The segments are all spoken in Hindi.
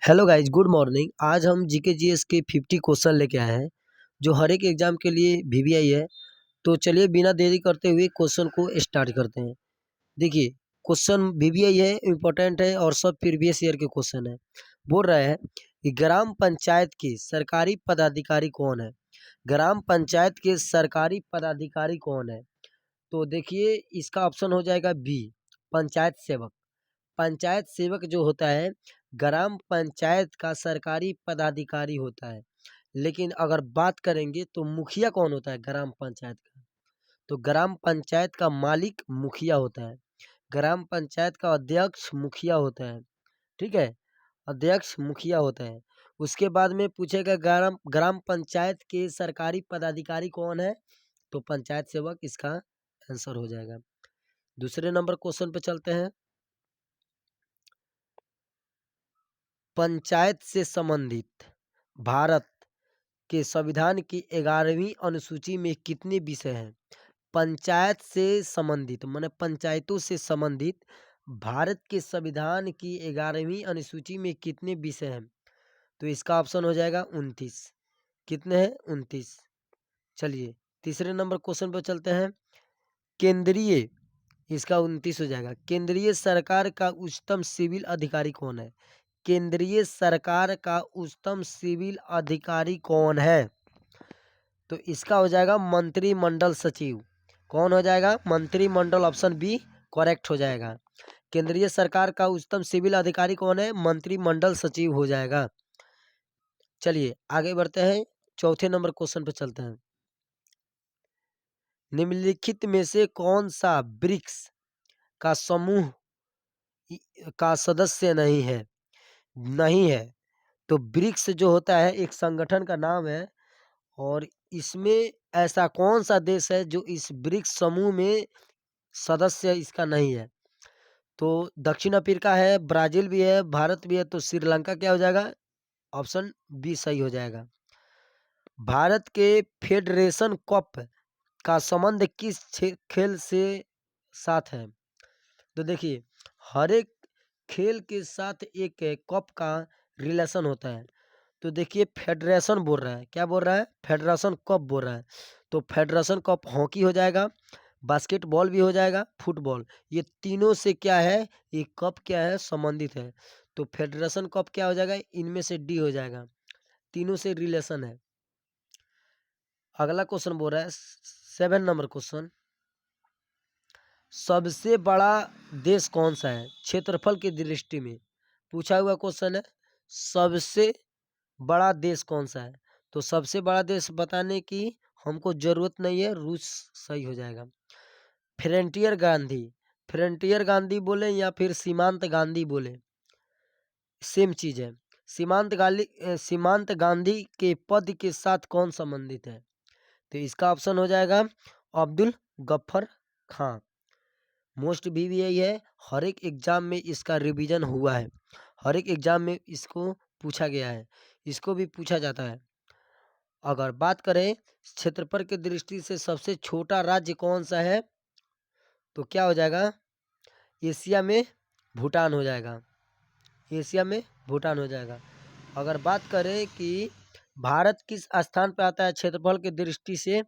Hello guys, good morning. आज हम जीके जीएस के 50 क्वेश्चन लेके आए हैं जो हर एक एग्जाम के लिए वीवीआई है। तो चलिए बिना देरी करते हुए क्वेश्चन को स्टार्ट करते हैं। देखिए, क्वेश्चन वीवीआई है, इम्पोर्टेंट है और सब प्रीवियस ईयर के क्वेश्चन है। बोल रहा है कि ग्राम पंचायत के सरकारी पदाधिकारी कौन है। ग्राम पंचायत के सरकारी पदाधिकारी कौन है? तो देखिए, इसका ऑप्शन हो जाएगा बी, पंचायत सेवक। पंचायत सेवक जो होता है ग्राम पंचायत का सरकारी पदाधिकारी होता है। लेकिन अगर बात करेंगे तो मुखिया कौन होता है ग्राम पंचायत का? तो ग्राम पंचायत का मालिक मुखिया होता है। ग्राम पंचायत का अध्यक्ष मुखिया होता है। ठीक है, अध्यक्ष मुखिया होता है। उसके बाद में पूछेगा ग्राम ग्राम पंचायत के सरकारी पदाधिकारी कौन है? तो पंचायत सेवक इसका आंसर हो जाएगा। दूसरे नंबर क्वेश्चन पे चलते हैं। पंचायत से संबंधित भारत के संविधान की 11वीं अनुसूची में कितने विषय हैं? पंचायत से संबंधित माने पंचायतों से संबंधित भारत के संविधान की 11वीं अनुसूची में कितने विषय हैं? तो इसका ऑप्शन हो जाएगा 29। कितने हैं? 29। चलिए तीसरे नंबर क्वेश्चन पर चलते हैं। केंद्रीय, इसका 29 हो जाएगा। केंद्रीय सरकार का उच्चतम सिविल अधिकारी कौन है? केंद्रीय सरकार का उच्चतम सिविल अधिकारी कौन है? तो इसका हो जाएगा मंत्रिमंडल सचिव। कौन हो जाएगा? मंत्रिमंडल, ऑप्शन बी करेक्ट हो जाएगा। केंद्रीय सरकार का उच्चतम सिविल अधिकारी कौन है? मंत्रिमंडल सचिव हो जाएगा। चलिए आगे बढ़ते हैं, चौथे नंबर क्वेश्चन पे चलते हैं। निम्नलिखित में से कौन सा ब्रिक्स का समूह का सदस्य नहीं है? नहीं है तो ब्रिक्स जो होता है एक संगठन का नाम है, और इसमें ऐसा कौन सा देश है जो इस ब्रिक्स समूह में सदस्य इसका नहीं है? तो दक्षिण अफ्रीका है, ब्राजील भी है, भारत भी है, तो श्रीलंका क्या हो जाएगा? ऑप्शन बी सही हो जाएगा। भारत के फेडरेशन कप का संबंध किस खेल से साथ है? तो देखिए, हर एक खेल के साथ एक कप का रिलेशन होता है। तो देखिए, फेडरेशन बोल रहा है, क्या बोल रहा है? फेडरेशन कप बोल रहा है। तो फेडरेशन कप हॉकी हो जाएगा, बास्केटबॉल भी हो जाएगा, फुटबॉल। ये तीनों से क्या है, ये कप क्या है, संबंधित है। तो फेडरेशन कप क्या हो जाएगा? इनमें से डी हो जाएगा, तीनों से रिलेशन है। अगला क्वेश्चन बोल रहा है 7 नंबर क्वेश्चन। सबसे बड़ा देश कौन सा है क्षेत्रफल की दृष्टि में? पूछा हुआ क्वेश्चन है, सबसे बड़ा देश कौन सा है? तो सबसे बड़ा देश बताने की हमको जरूरत नहीं है, रूस सही हो जाएगा। फ्रंटियर गांधी, फ्रंटियर गांधी बोले या फिर सीमांत गांधी बोले, सेम चीज है। सीमांत गांधी के पद के साथ कौन संबंधित है? तो इसका ऑप्शन हो जाएगा अब्दुल गफ्फर खान। मोस्ट वीवीआई है, हर एक एग्जाम में इसका रिवीजन हुआ है, हर एक एग्जाम में इसको पूछा गया है, इसको भी पूछा जाता है। अगर बात करें क्षेत्रफल की दृष्टि से सबसे छोटा राज्य कौन सा है, तो क्या हो जाएगा? एशिया में भूटान हो जाएगा, एशिया में भूटान हो जाएगा। अगर बात करें कि भारत किस स्थान पे आता है क्षेत्रफल की दृष्टि से,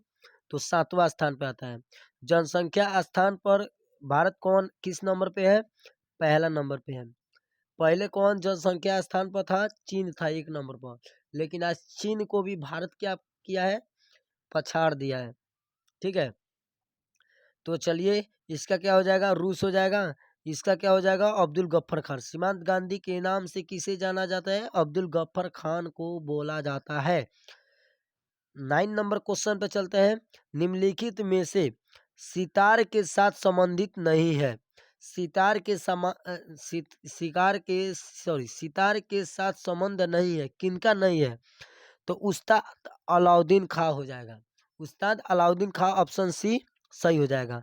तो 7वां स्थान पे आता है। जनसंख्या स्थान पर भारत कौन किस नंबर पे है? पहला नंबर पे है। पहले कौन जनसंख्या स्थान पर था? चीन था 1 नंबर पर, लेकिन आज चीन को भी भारत क्या किया है? पछाड़ दिया है। ठीक है, तो चलिए इसका क्या हो जाएगा? रूस हो जाएगा। इसका क्या हो जाएगा? अब्दुल गफ्फर खान। सीमांत गांधी के नाम से किसे जाना जाता है? अब्दुल गफ्फर खान को बोला जाता है। 9 नंबर क्वेश्चन पे चलते हैं। निम्नलिखित में से सितार के साथ संबंधित नहीं है। सितार के सितार के साथ संबंध नहीं है, किनका नहीं है? तो उस्ताद अलाउद्दीन खां हो जाएगा। उस्ताद अलाउद्दीन खां, ऑप्शन सी सही हो जाएगा।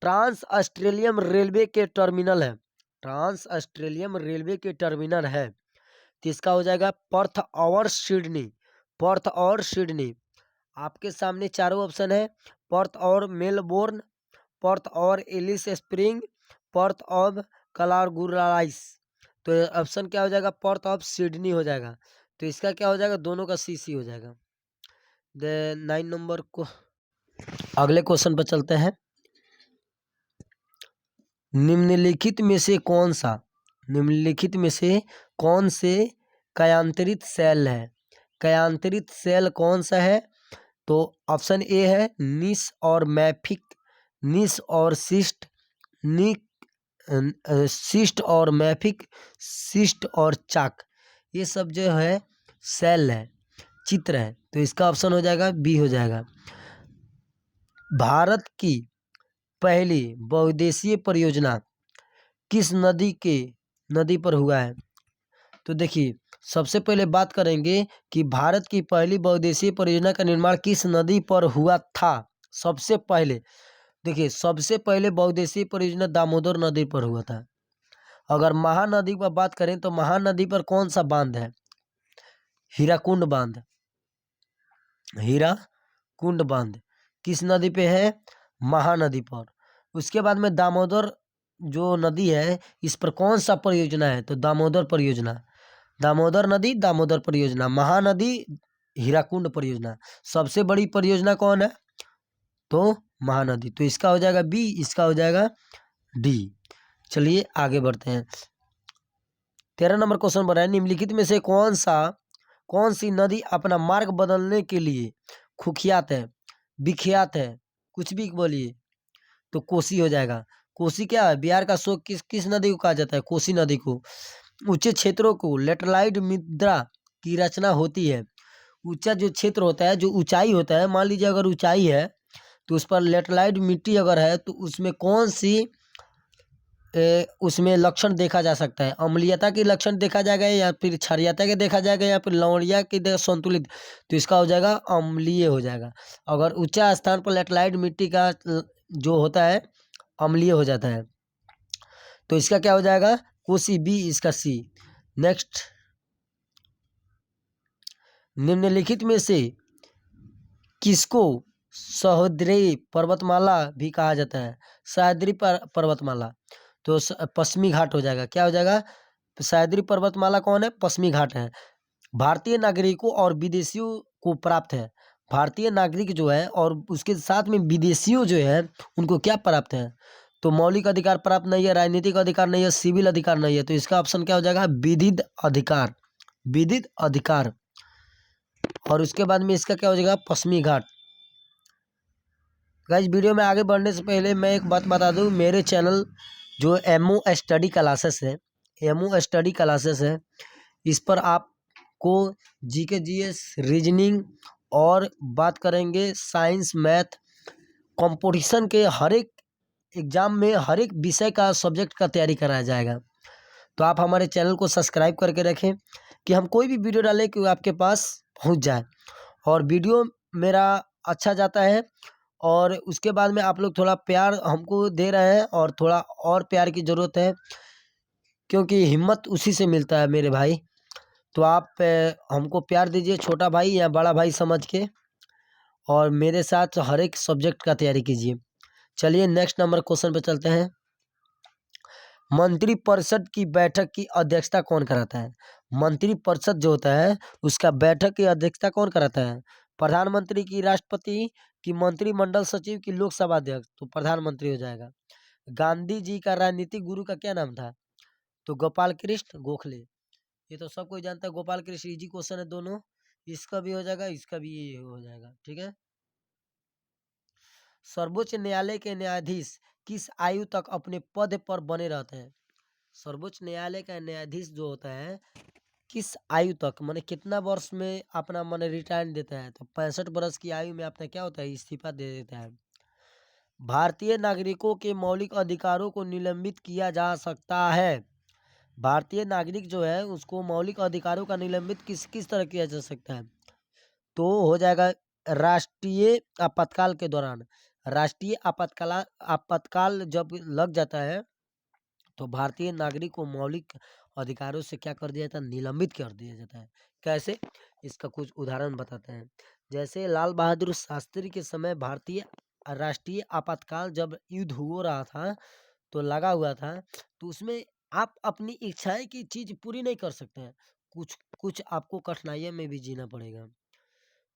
ट्रांस ऑस्ट्रेलियम रेलवे के टर्मिनल है, ट्रांस ऑस्ट्रेलियम रेलवे के टर्मिनल है, तो इसका हो जाएगा पर्थ और सिडनी। पर्थ और सिडनी। आपके सामने चारों ऑप्शन है, पर्थ और मेलबोर्न, पर्थ और एलिस स्प्रिंग, पर्थ और कलारगुराइस। तो ऑप्शन क्या हो जाएगा, पर्थ ऑफ सिडनी हो जाएगा। तो इसका क्या हो जाएगा, दोनों का सी हो जाएगा। 9 नंबर को अगले क्वेश्चन पर चलते हैं। निम्नलिखित में से कौन से कयांतरित सेल है? कयांतरित सेल कौन सा है? तो ऑप्शन ए है निस और मैफिक, निस और सिस्ट, सिस्ट और मैफिक, सिस्ट और चाक। ये सब जो है सेल है, चित्र है। तो इसका ऑप्शन हो जाएगा बी हो जाएगा। भारत की पहली बहुउद्देशीय परियोजना किस नदी पर हुआ है? तो देखिए, सबसे पहले बात करेंगे कि भारत की पहली बहुउद्देशीय परियोजना का निर्माण किस नदी पर हुआ था। सबसे पहले देखिए, सबसे पहले बहुउद्देशीय परियोजना दामोदर नदी पर हुआ था। अगर महानदी पर बात करें तो महानदी पर कौन सा बांध है? हीराकुंड बांध। हीराकुंड बांध किस नदी पे है? महानदी पर। उसके बाद में दामोदर जो नदी है, इस पर कौन सा परियोजना है? तो दामोदर परियोजना। दामोदर नदी, दामोदर परियोजना। महानदी, हीराकुंड परियोजना। सबसे बड़ी परियोजना कौन है? तो महानदी। तो इसका हो जाएगा बी, इसका हो जाएगा डी। चलिए आगे बढ़ते हैं। 13 नंबर क्वेश्चन बना है, निम्नलिखित में से कौन सी नदी अपना मार्ग बदलने के लिए कुख्यात है, विख्यात है? कुछ भी बोलिए। तो कोसी हो जाएगा। कोसी क्या है? बिहार का शोक किस नदी को कहा जाता है? कोसी नदी को। ऊंचे क्षेत्रों को लेटराइट मृदा की रचना होती है। ऊंचा जो क्षेत्र होता है, जो ऊंचाई होता है, मान लीजिए अगर ऊंचाई है तो उस पर लेटराइट मिट्टी अगर है तो उसमें कौन सी उसमें लक्षण देखा जा सकता है? अम्लीयता के लक्षण देखा जाएगा, या फिर क्षारीयता के देखा जाएगा, या फिर लवणीय के संतुलित? तो इसका हो जाएगा अम्लीय हो जाएगा। अगर ऊंचा स्थान पर लेटराइट मिट्टी का जो होता है अम्लीय हो जाता है। तो इसका क्या हो जाएगा? कोसी, बी, इसका सी। नेक्स्ट, निम्नलिखित में से किसको सह्याद्री पर्वतमाला भी कहा जाता है? सह्याद्री पर्वतमाला। तो पश्चिमी घाट हो जाएगा। क्या हो जाएगा? सह्याद्री पर्वतमाला कौन है? पश्चिमी घाट है। भारतीय नागरिकों और विदेशियों को प्राप्त है। भारतीय नागरिक जो है और उसके साथ में विदेशियों जो है उनको क्या प्राप्त है? तो मौलिक अधिकार प्राप्त नहीं है, राजनीतिक अधिकार नहीं है, सिविल अधिकार नहीं है। तो इसका ऑप्शन क्या हो जाएगा? विधिक अधिकार। विधिक अधिकार। और उसके बाद में इसका क्या हो जाएगा? पश्चिमी घाट। गाइस, वीडियो में आगे बढ़ने से पहले मैं एक बात बता दूं, मेरे चैनल जो एमओ स्टडी क्लासेस है, इस पर आपको जीके, जीएस, रीजनिंग और बात करेंगे साइंस, मैथ, कंपटीशन के हर एक एग्जाम में हर एक विषय का सब्जेक्ट का तैयारी कराया जाएगा। तो आप हमारे चैनल को सब्सक्राइब करके रखें कि हम कोई भी वीडियो डालें कि वो आपके पास पहुंच जाए। और वीडियो मेरा अच्छा जाता है और उसके बाद में आप लोग थोड़ा प्यार हमको दे रहे हैं और थोड़ा और प्यार की ज़रूरत है, क्योंकि हिम्मत उसी से मिलता है मेरे भाई। तो आप हमको प्यार दीजिए, छोटा भाई या बड़ा भाई समझ के, और मेरे साथ हर एक सब्जेक्ट का तैयारी कीजिए। चलिए नेक्स्ट नंबर क्वेश्चन पे चलते हैं। मंत्रिपरिषद की बैठक की अध्यक्षता कौन कराता है? मंत्रिपरिषद जो होता है उसका बैठक की अध्यक्षता कौन कराता है? प्रधानमंत्री की, राष्ट्रपति की, मंत्रिमंडल सचिव की, लोकसभा अध्यक्ष? तो प्रधानमंत्री हो जाएगा। गांधी जी का राजनीतिक गुरु का क्या नाम था? तो गोपाल कृष्ण गोखले। ये तो सब कोई जानता है। गोपाल कृष्ण, इजी क्वेश्चन है दोनों। इसका भी हो जाएगा, इसका भी ये हो जाएगा। ठीक है। सर्वोच्च न्यायालय के न्यायाधीश किस आयु तक अपने पद पर बने रहते हैं? सर्वोच्च न्यायालय का न्यायाधीश जो होता है किस आयु तक, माने कितना वर्ष में अपना माने रिटायर देता है? तो 65 वर्ष की आयु में अपना क्या होता है? इस्तीफा दे देता है। भारतीय नागरिकों के मौलिक अधिकारों को निलंबित किया जा सकता है। भारतीय नागरिक जो है उसको मौलिक अधिकारों का निलंबित किस किस तरह किया जा सकता है? तो हो जाएगा राष्ट्रीय आपातकाल के दौरान। राष्ट्रीय आपातकाल जब लग जाता है तो भारतीय नागरिक को मौलिक अधिकारों से क्या कर दिया जाता है? निलंबित कर दिया जाता है। कैसे? इसका कुछ उदाहरण बताते हैं। जैसे लाल बहादुर शास्त्री के समय भारतीय राष्ट्रीय आपातकाल जब युद्ध हो रहा था तो लगा हुआ था, तो उसमें आप अपनी इच्छाएँ की चीज़ पूरी नहीं कर सकते हैं, कुछ कुछ आपको कठिनाइयों में भी जीना पड़ेगा।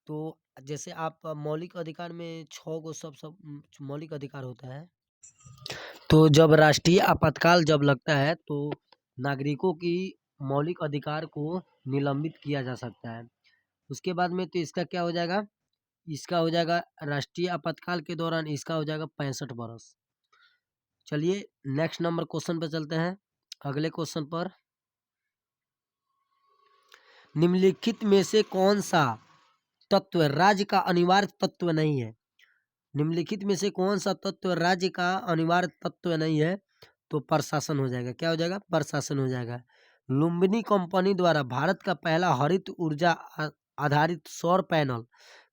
तो जैसे आप मौलिक अधिकार में 6 गो मौलिक अधिकार होता है। तो जब राष्ट्रीय आपातकाल जब लगता है तो नागरिकों की मौलिक अधिकार को निलंबित किया जा सकता है। उसके बाद में तो इसका क्या हो जाएगा? इसका हो जाएगा राष्ट्रीय आपातकाल के दौरान इसका हो जाएगा 65 बरस। चलिए नेक्स्ट नंबर क्वेश्चन पे चलते हैं। अगले क्वेश्चन पर निम्नलिखित में से कौन सा तत्व राज्य का अनिवार्य तत्व नहीं है? निम्नलिखित में से कौन सा तत्व राज्य का अनिवार्य तत्व नहीं है? तो प्रशासन हो जाएगा। क्या हो जाएगा? प्रशासन हो जाएगा। लुम्बिनी कंपनी द्वारा भारत का पहला हरित ऊर्जा आधारित सौर पैनल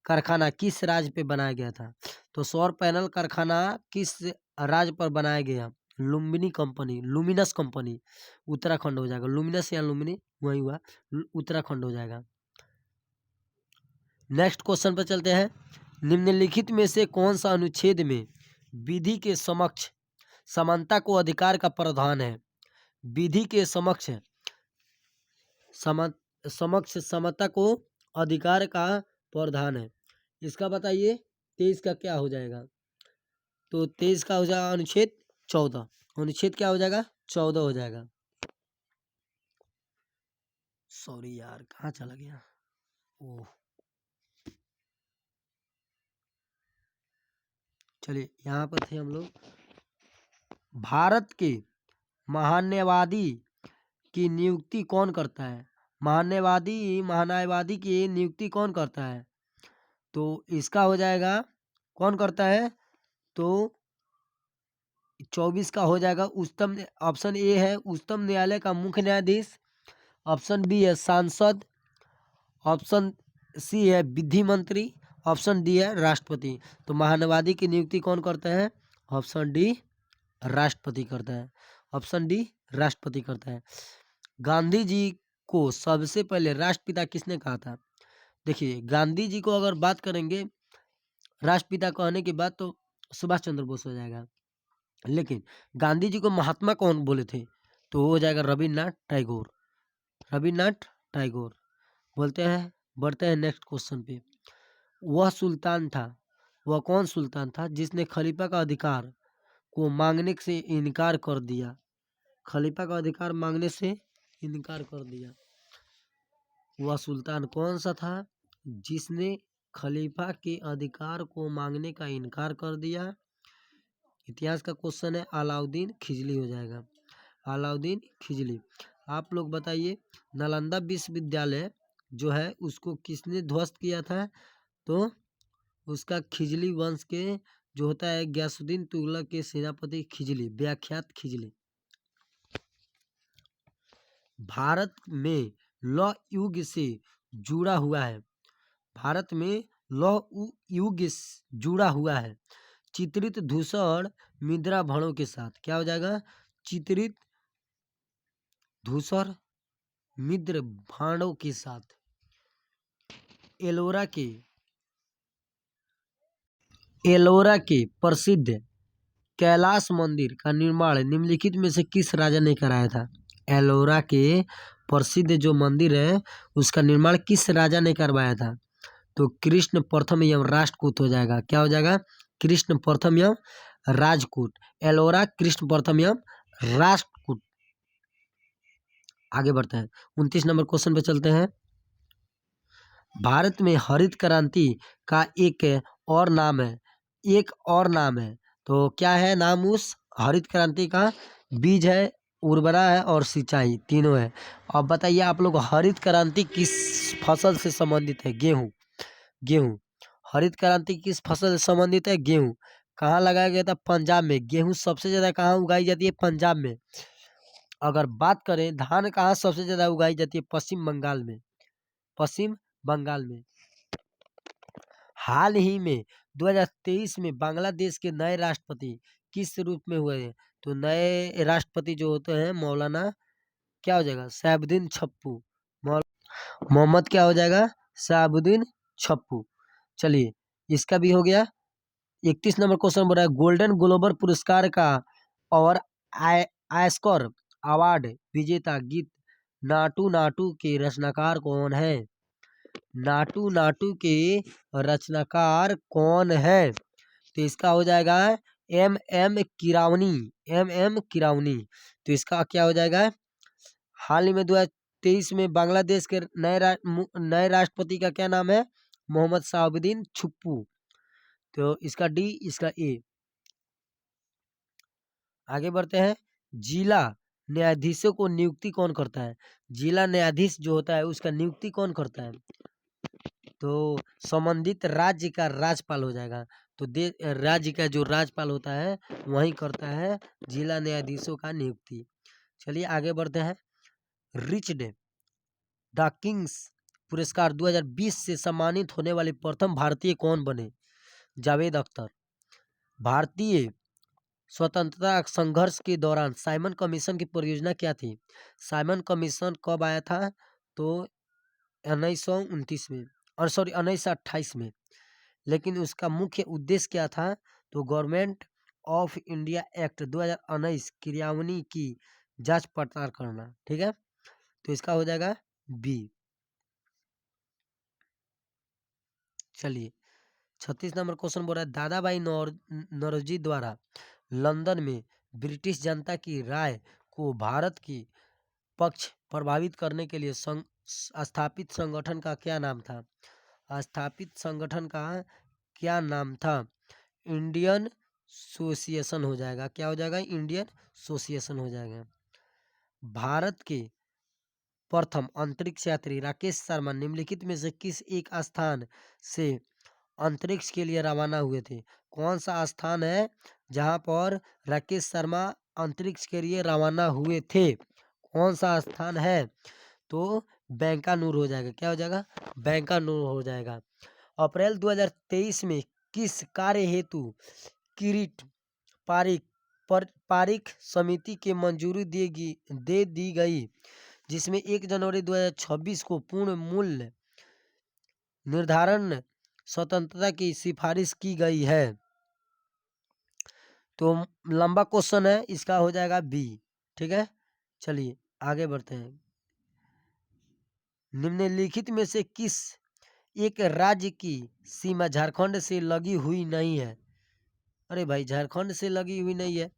कारखाना किस राज्य पे बनाया गया था? तो सौर पैनल कारखाना किस राज्य पर बनाया गया? Lumbini company, luminous company, Uttarakhand हो जाएगा। लुमिनस या लुम्बिनी वही हुआ, उत्तराखंड हो जाएगा। नेक्स्ट क्वेश्चन पर चलते हैं। निम्नलिखित में से कौन सा अनुच्छेद में विधि के समक्ष समानता को अधिकार का प्रावधान है? विधि के समक्ष समता को अधिकार का प्रावधान है। इसका बताइए 23 का क्या हो जाएगा? तो 23 का हो जाएगा अनुच्छेद 14। अनुच्छेद क्या हो जाएगा? 14 हो जाएगा। सॉरी यार, कहाँ चला गया? ओह, चलिए यहाँ पर थे हम लोग। भारत के महान्यायवादी की नियुक्ति कौन करता है? महान्यायवादी की नियुक्ति कौन करता है? तो इसका हो जाएगा कौन करता है? तो 24 का हो जाएगा उच्चतम। ऑप्शन ए है उच्चतम न्यायालय का मुख्य न्यायाधीश, ऑप्शन बी है सांसद, ऑप्शन सी है विधि मंत्री, ऑप्शन डी है राष्ट्रपति। तो महान्यायवादी की नियुक्ति कौन करता है? ऑप्शन डी राष्ट्रपति करता है। ऑप्शन डी राष्ट्रपति करता है। गांधी जी को सबसे पहले राष्ट्रपिता किसने कहा था? देखिए गांधी जी को अगर बात करेंगे राष्ट्रपिता कहने के बाद तो सुभाष चंद्र बोस हो जाएगा, लेकिन गांधी जी को महात्मा कौन बोले थे? तो हो जाएगा रविन्द्रनाथ टैगोर। रविन्द्रनाथ टैगोर बोलते हैं। बढ़ते हैं नेक्स्ट क्वेश्चन पे। वह सुल्तान था, वह कौन सुल्तान था जिसने खलीफा का अधिकार को मांगने से इनकार कर दिया? खलीफा का अधिकार मांगने से इनकार कर दिया। वह सुल्तान कौन सा था जिसने खलीफा के अधिकार को मांगने का इनकार कर दिया? इतिहास का क्वेश्चन है। अलाउद्दीन खिजली हो जाएगा। अलाउद्दीन खिजली। आप लोग बताइए नालंदा विश्वविद्यालय जो है उसको किसने ध्वस्त किया था? तो उसका खिजली वंश के जो होता है गयासुद्दीन तुगलक के सेनापति खिजली, व्याख्यात खिजली। भारत में लौह युग से जुड़ा हुआ है। भारत में लौह युग जुड़ा हुआ है चित्रित धूसर मुद्रा भणों के साथ। क्या हो जाएगा? चित्रित धूसर मुद्रा भाणों के साथ। एलोरा के प्रसिद्ध कैलाश मंदिर का निर्माण निम्नलिखित में से किस राजा ने कराया था? एलोरा के प्रसिद्ध जो मंदिर है उसका निर्माण किस राजा ने करवाया था? तो कृष्ण प्रथम यम राजपूत हो जाएगा। क्या हो जाएगा? कृष्ण प्रथम यम राजपूत। एलोरा कृष्ण प्रथम यम राजपूत। आगे बढ़ते हैं 29 नंबर क्वेश्चन पे चलते हैं। भारत में हरित क्रांति का एक और नाम है, तो क्या है नाम उस हरित क्रांति का? बीज है, उर्वरा है और सिंचाई, तीनों है। अब बताइए आप लोग हरित क्रांति किस फसल से संबंधित है? गेहूं। हरित क्रांति किस फसल से संबंधित है? गेहूं। कहाँ लगाया गया था? पंजाब में। गेहूं सबसे ज्यादा कहाँ उगाई जाती है? पंजाब में। अगर बात करें धान कहाँ सबसे ज्यादा उगाई जाती है? पश्चिम बंगाल में। हाल ही में 2023 में बांग्लादेश के नए राष्ट्रपति किस रूप में हुए हैं? तो नए राष्ट्रपति जो होते हैं मौलाना क्या हो जाएगा? शहाबुद्दीन छप्पू। मोहम्मद क्या हो जाएगा? शहाबुद्दीन छप्पू। चलिए इसका भी हो गया। 31 नंबर क्वेश्चन बोल रहा है गोल्डन ग्लोब पुरस्कार का और ऑस्कर अवार्ड विजेता गीत नाटू नाटू के रचनाकार कौन है? नाटू नाटू के रचनाकार कौन है? तो इसका हो जाएगा M M Keeravani. M M Keeravani. तो इसका क्या हो जाएगा? हाल ही में 2023 में बांग्लादेश के नए राष्ट्रपति का क्या नाम है? मोहम्मद शाहबुद्दीन छुप्पू। तो इसका डी, इसका ए। आगे बढ़ते हैं। जिला न्यायाधीशों को नियुक्ति कौन करता है? जिला न्यायाधीश जो होता है उसका नियुक्ति कौन करता है? तो संबंधित राज्य का राज्यपाल हो जाएगा। तो राज्य का जो राज्यपाल होता है वही करता है जिला न्यायाधीशों का नियुक्ति। चलिए आगे बढ़ते हैं। रिचर्ड डॉकिंस पुरस्कार 2020 से सम्मानित होने वाले प्रथम भारतीय कौन बने? जावेद अख्तर। भारतीय स्वतंत्रता संघर्ष के दौरान साइमन कमीशन की परियोजना क्या थी? साइमन कमीशन कब आया था? तो 1929 में, और सॉरी 1928 में। लेकिन उसका मुख्य उद्देश्य क्या था? तो गवर्नमेंट ऑफ इंडिया एक्ट 2019 क्रियान्वयन की जांच पड़ताल करना। ठीक है, तो इसका हो जाएगा बी। चलिए 36 नंबर क्वेश्चन बोल रहा है, दादा भाई नौरोजी द्वारा लंदन में ब्रिटिश जनता की राय को भारत की पक्ष प्रभावित करने के लिए स्थापित संगठन का क्या नाम था? स्थापित संगठन का क्या नाम था? इंडियन एसोसिएशन हो जाएगा। क्या हो जाएगा? इंडियन एसोसिएशन हो जाएगा। भारत के प्रथम अंतरिक्ष यात्री राकेश शर्मा निम्नलिखित में से किस एक स्थान से अंतरिक्ष के लिए रवाना हुए थे? कौन सा स्थान है जहां पर राकेश शर्मा अंतरिक्ष के लिए रवाना हुए थे? कौन सा स्थान है? तो बैंकानूर हो जाएगा। क्या हो जाएगा? बैंकानूर हो जाएगा। अप्रैल 2023 में किस कार्य हेतु किरीट पारिख समिति के मंजूरी दे दी गई, जिसमें 1 जनवरी 2026 को पूर्ण मूल्य निर्धारण स्वतंत्रता की सिफारिश की गई है? तो लंबा क्वेश्चन है, इसका हो जाएगा बी। ठीक है, चलिए आगे बढ़ते हैं। निम्नलिखित में से किस एक राज्य की सीमा झारखंड से लगी हुई नहीं है? अरे भाई, झारखंड से लगी हुई नहीं है,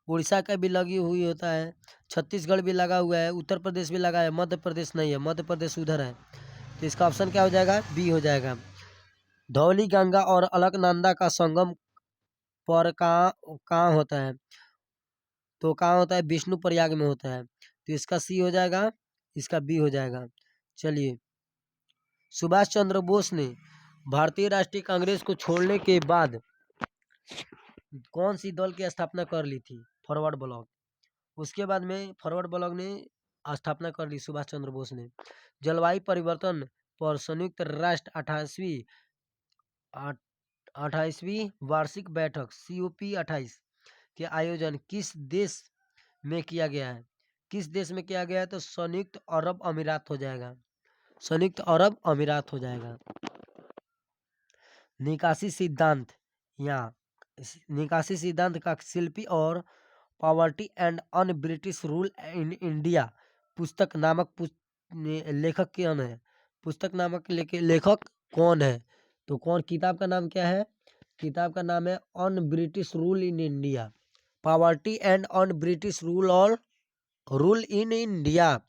उड़ीसा का भी लगी हुई होता है, छत्तीसगढ़ भी लगा हुआ है, उत्तर प्रदेश भी लगा है, मध्य प्रदेश नहीं है, मध्य प्रदेश उधर है। तो इसका ऑप्शन क्या हो जाएगा? बी हो जाएगा। धौली गंगा और अलकनंदा का संगम पर कहाँ होता है? तो कहाँ होता है? विष्णु प्रयाग में होता है। तो इसका सी हो जाएगा, इसका बी हो जाएगा। चलिए, सुभाष चंद्र बोस ने भारतीय राष्ट्रीय कांग्रेस को छोड़ने के बाद कौन सी दल की स्थापना कर ली थी? Forward block. उसके बाद में फॉरवर्ड ब्लॉक ने स्थापना कर ली सुभाष चंद्र बोस ने। जलवायु परिवर्तन पर संयुक्त राष्ट्र 28वीं वार्षिक बैठक COP28 के आयोजन किस देश में किया गया है? किस देश में किया गया है? तो संयुक्त अरब अमीरात हो जाएगा। संयुक्त अरब अमीरात हो जाएगा। निकासी सिद्धांत या निकासी सिद्धांत का शिल्पी और poverty and un British rule in India पुस्तक नामक लेखक कौन है? पुस्तक नामक लेखक कौन है? तो कौन, किताब का नाम क्या है? किताब का नाम है un British rule in India, poverty and un British rule in India.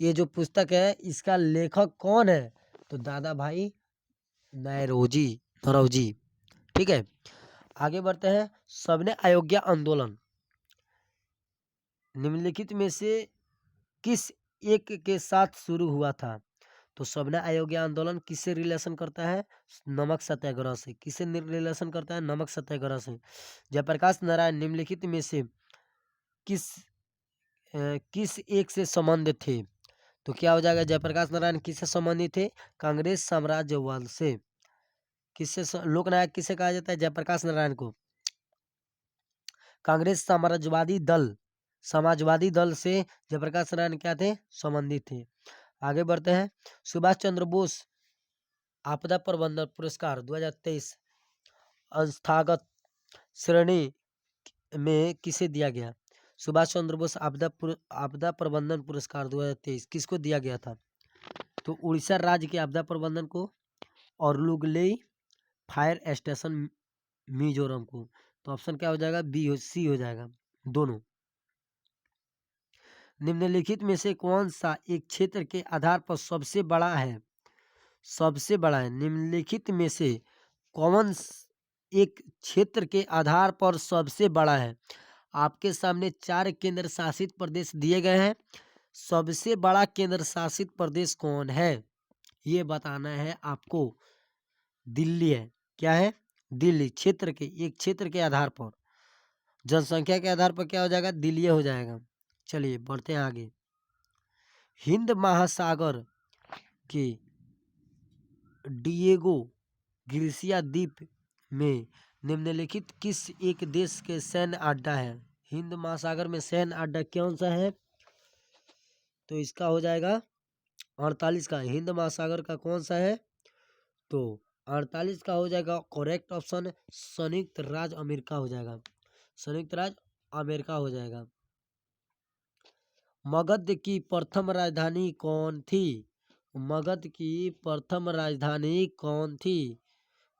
ये जो पुस्तक है इसका लेखक कौन है? तो दादा भाई नौरोजी। ठीक है, आगे बढ़ते हैं। सबने अयोध्या आंदोलन निम्नलिखित में से किस एक के साथ शुरू हुआ था? तो सबने अयोध्या आंदोलन किससे रिलेशन करता है? नमक सत्याग्रह से। किससे रिलेशन करता है? नमक सत्याग्रह से। जयप्रकाश नारायण निम्नलिखित में से किस एक से संबंध थे? तो क्या हो जाएगा? जयप्रकाश नारायण किससे संबंधित थे? कांग्रेस साम्राज्यवाद से। किससे लोकनायक किसे कहा जाता है? जयप्रकाश नारायण को। कांग्रेस समाजवादी दल से जयप्रकाश नारायण क्या थे? संबंधित थे। आगे बढ़ते हैं। सुभाष चंद्र बोस आपदा प्रबंधन पुरस्कार 2023 संस्थागत श्रेणी में किसे दिया गया? सुभाष चंद्र बोस आपदा प्रबंधन पुरस्कार 2023 किसको दिया गया था? तो उड़ीसा राज्य के आपदा प्रबंधन को और लुगलेई फायर स्टेशन मिजोरम को। तो ऑप्शन क्या हो जाएगा? सी हो जाएगा दोनों। निम्नलिखित में से कौन सा एक क्षेत्र के आधार पर सबसे बड़ा है? सबसे बड़ा है। निम्नलिखित में से एक क्षेत्र के आधार पर सबसे बड़ा है? आपके सामने 4 केंद्र शासित प्रदेश दिए गए हैं। सबसे बड़ा केंद्र शासित प्रदेश कौन है ये बताना है आपको। दिल्ली है। क्या है? दिल्ली। एक क्षेत्र के आधार पर, जनसंख्या के आधार पर क्या हो जाएगा? दिल्ली हो जाएगा। चलिए बढ़ते हैं आगे। हिंद महासागर के डिएगो ग्रीसिया द्वीप में निम्नलिखित किस एक देश के सैन्य अड्डा है? हिंद महासागर में सैन्य अड्डा कौन सा है? तो इसका हो जाएगा 48 का। हिंद महासागर का कौन सा है? तो 48 का हो जाएगा करेक्ट ऑप्शन संयुक्त राज्य अमेरिका हो जाएगा। संयुक्त राज्य अमेरिका हो जाएगा। मगध की प्रथम राजधानी कौन थी? मगध की प्रथम राजधानी कौन थी?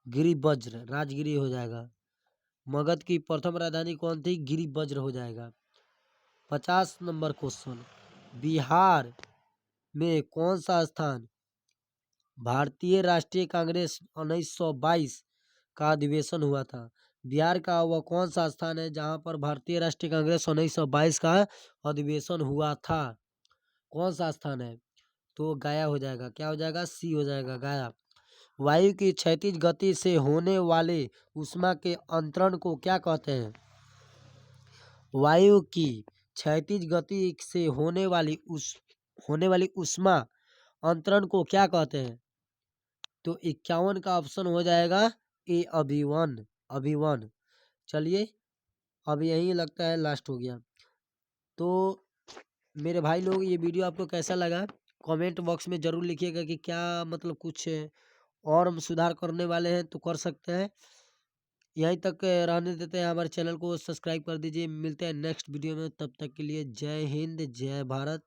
गिरिवज्र, राजगिरी हो जाएगा। मगध की प्रथम राजधानी कौन थी? गिरिवज्र हो जाएगा। 50 नंबर क्वेश्चन, बिहार में कौन सा स्थान भारतीय राष्ट्रीय कांग्रेस 1922 का अधिवेशन हुआ था? बिहार का वह कौन सा स्थान है जहां पर भारतीय राष्ट्रीय कांग्रेस 1922 का अधिवेशन हुआ था? कौन सा स्थान है? तो गया हो जाएगा। क्या हो जाएगा? सी हो जाएगा, गया। वायु की क्षैतिज गति से होने वाले ऊष्मा के अंतरण को क्या कहते हैं? वायु की क्षैतिज गति से होने वाली ऊष्मा अंतरण को क्या कहते हैं? तो 51 का ऑप्शन हो जाएगा ए, अभिवन। चलिए अब यही लगता है लास्ट हो गया। तो मेरे भाई लोग, ये वीडियो आपको कैसा लगा कमेंट बॉक्स में जरूर लिखिएगा कि क्या मतलब कुछ और हम सुधार करने वाले हैं तो कर सकते हैं। यहीं तक रहने देते हैं। हमारे चैनल को सब्सक्राइब कर दीजिए। मिलते हैं नेक्स्ट वीडियो में, तब तक के लिए जय हिंद, जय भारत।